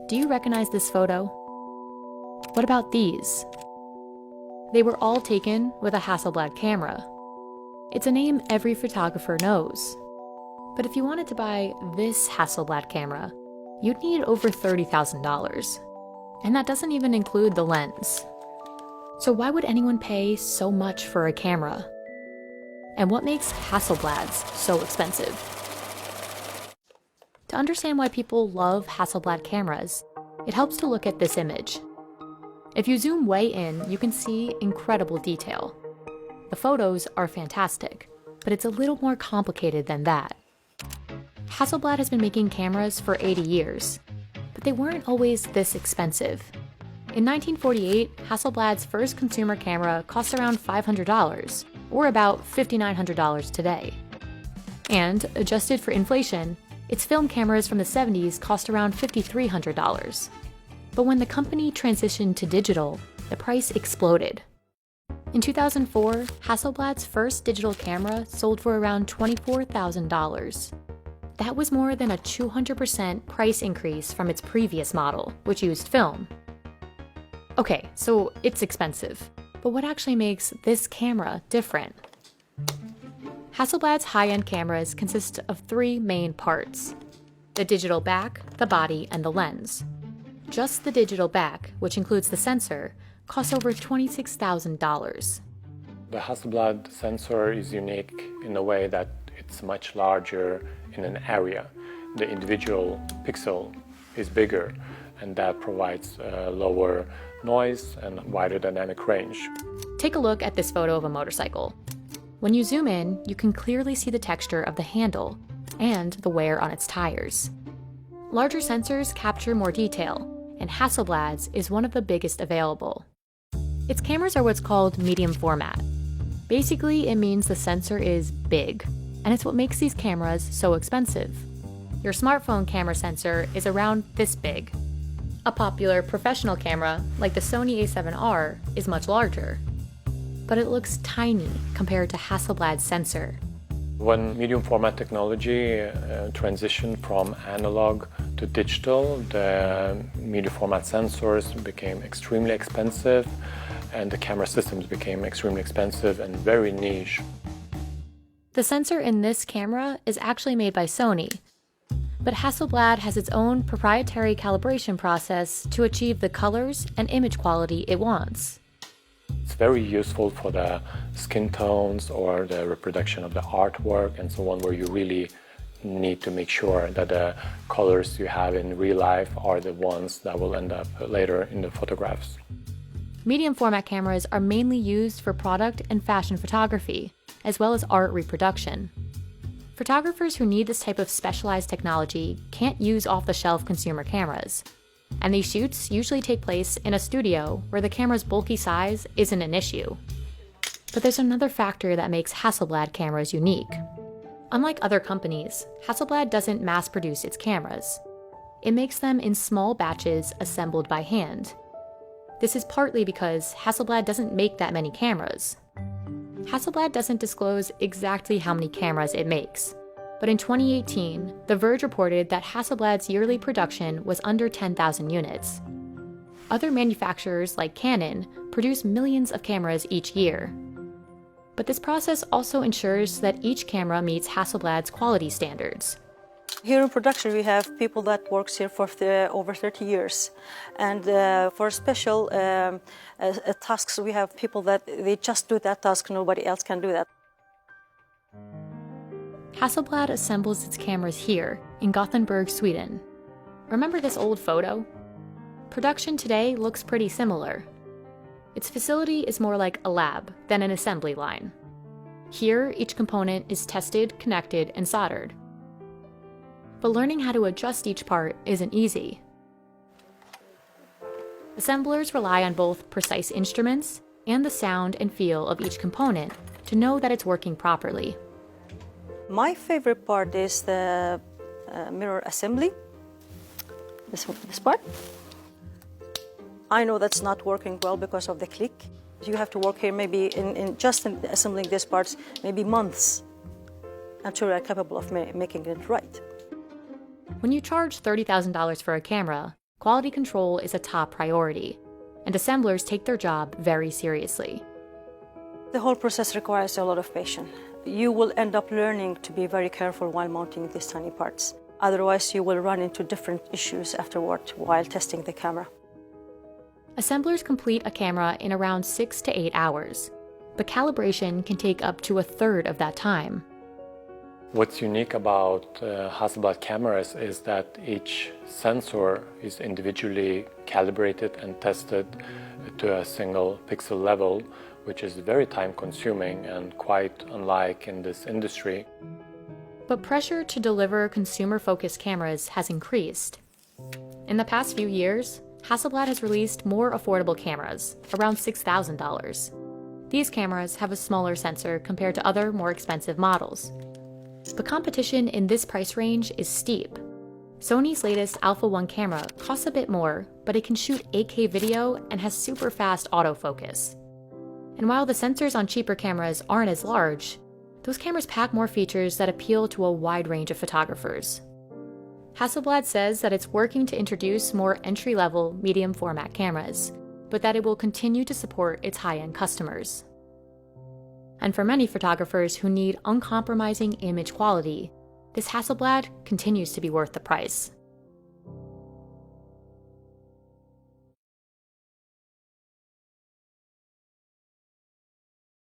Do you recognize this photo? What about these? They were all taken with a Hasselblad camera. It's a name every photographer knows. But if you wanted to buy this Hasselblad camera, you'd need over $30,000. And that doesn't even include the lens. So why would anyone pay so much for a camera? And what makes Hasselblads so expensive? To understand why people love Hasselblad cameras, it helps to look at this image. If you zoom way in, you can see incredible detail. The photos are fantastic, but it's a little more complicated than that. Hasselblad has been making cameras for 80 years, but they weren't always this expensive. In 1948, Hasselblad's first consumer camera cost around $500, or about $5,900 today. And, adjusted for inflation, its film cameras from the 70s cost around $5,300. But when the company transitioned to digital, the price exploded. In 2004, Hasselblad's first digital camera sold for around $24,000. That was more than a 200% price increase from its previous model, which used film. Okay, so it's expensive, but what actually makes this camera different? Hasselblad's high-end cameras consist of three main parts: the digital back, the body, and the lens. Just the digital back, which includes the sensor, costs over $26,000. The Hasselblad sensor is unique in a way that it's much larger in an area. The individual pixel is bigger, and that provides lower noise and wider dynamic range. Take a look at this photo of a motorcycle. When you zoom in, you can clearly see the texture of the handle and the wear on its tires. Larger sensors capture more detail, and Hasselblad's is one of the biggest available. Its cameras are what's called medium format. Basically, it means the sensor is big, and it's what makes these cameras so expensive. Your smartphone camera sensor is around this big. A popular professional camera, like the Sony a7R, is much larger. But it looks tiny compared to Hasselblad's sensor. When medium format technology transitioned from analog to digital, the medium format sensors became extremely expensive, and the camera systems became extremely expensive and very niche. The sensor in this camera is actually made by Sony, but Hasselblad has its own proprietary calibration process to achieve the colors and image quality it wants. It's very useful for the skin tones or the reproduction of the artwork and so on, where you really need to make sure that the colors you have in real life are the ones that will end up later in the photographs. Medium format cameras are mainly used for product and fashion photography, as well as art reproduction. Photographers who need this type of specialized technology can't use off-the-shelf consumer cameras. And these shoots usually take place in a studio where the camera's bulky size isn't an issue. But there's another factor that makes Hasselblad cameras unique. Unlike other companies, Hasselblad doesn't mass produce its cameras. It makes them in small batches assembled by hand. This is partly because Hasselblad doesn't make that many cameras. Hasselblad doesn't disclose exactly how many cameras it makes. But in 2018, The Verge reported that Hasselblad's yearly production was under 10,000 units. Other manufacturers like Canon produce millions of cameras each year. But this process also ensures that each camera meets Hasselblad's quality standards. Here in production, we have people that works here for over 30 years. And for special tasks, we have people that they just do that task, nobody else can do that. Hasselblad assembles its cameras here, in Gothenburg, Sweden. Remember this old photo? Production today looks pretty similar. Its facility is more like a lab than an assembly line. Here, each component is tested, connected, and soldered. But learning how to adjust each part isn't easy. Assemblers rely on both precise instruments and the sound and feel of each component to know that it's working properly. My favorite part is the mirror assembly, this part. I know that's not working well because of the click. You have to work here maybe in assembling these parts, maybe months, until you're capable of making it right. When you charge $30,000 for a camera, Quality control is a top priority, and assemblers take their job very seriously. The whole process requires a lot of patience. You will end up learning to be very careful while mounting these tiny parts. Otherwise, you will run into different issues afterward while testing the camera. Assemblers complete a camera in around 6 to 8 hours, but calibration can take up to a third of that time. What's unique about Hasselblad cameras is that each sensor is individually calibrated and tested to a single pixel level, which is very time-consuming and quite unlike in this industry. But pressure to deliver consumer-focused cameras has increased. In the past few years, Hasselblad has released more affordable cameras, around $6,000. These cameras have a smaller sensor compared to other, more expensive models. The competition in this price range is steep. Sony's latest Alpha 1 camera costs a bit more, but it can shoot 8K video and has super fast autofocus. And while the sensors on cheaper cameras aren't as large, those cameras pack more features that appeal to a wide range of photographers. Hasselblad says that it's working to introduce more entry-level, medium-format cameras, but that it will continue to support its high-end customers. And for many photographers who need uncompromising image quality, this Hasselblad continues to be worth the price.